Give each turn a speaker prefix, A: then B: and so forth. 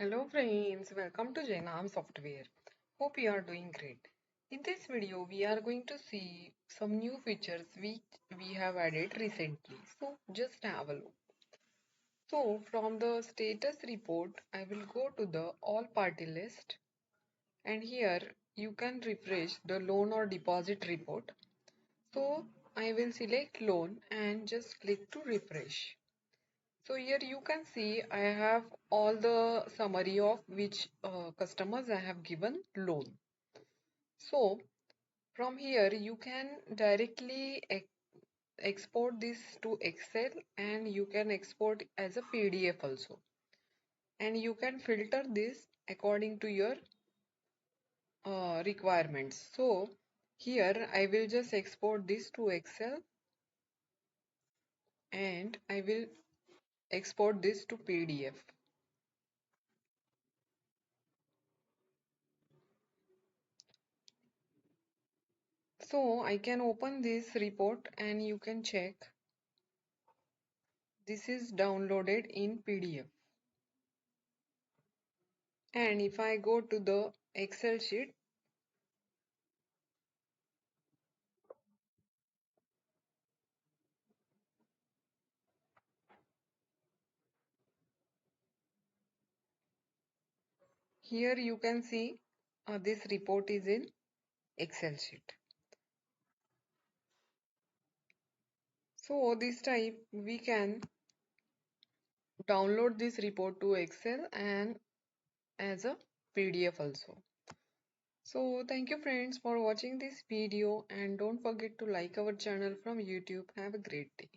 A: Hello friends, welcome to Jainam Software. Hope you are doing great. In this video, we are going to see some new features which we have added recently. So just have a look. So from the status report, I will go to the all party list and here you can refresh the loan or deposit report. So I will select loan and just click to refresh. So here you can see I have all the summary of which customers I have given loan. So from here you can directly export this to Excel and you can export as a PDF also. And you can filter this according to your requirements. So here I will just export this to Excel and I will export this to PDF. So I can open this report and you can check this is downloaded in PDF. And if I go to the Excel sheet, here you can see this report is in Excel sheet. So this time we can download this report to Excel and as a PDF also. So thank you friends for watching this video and don't forget to like our channel from YouTube. Have a great day.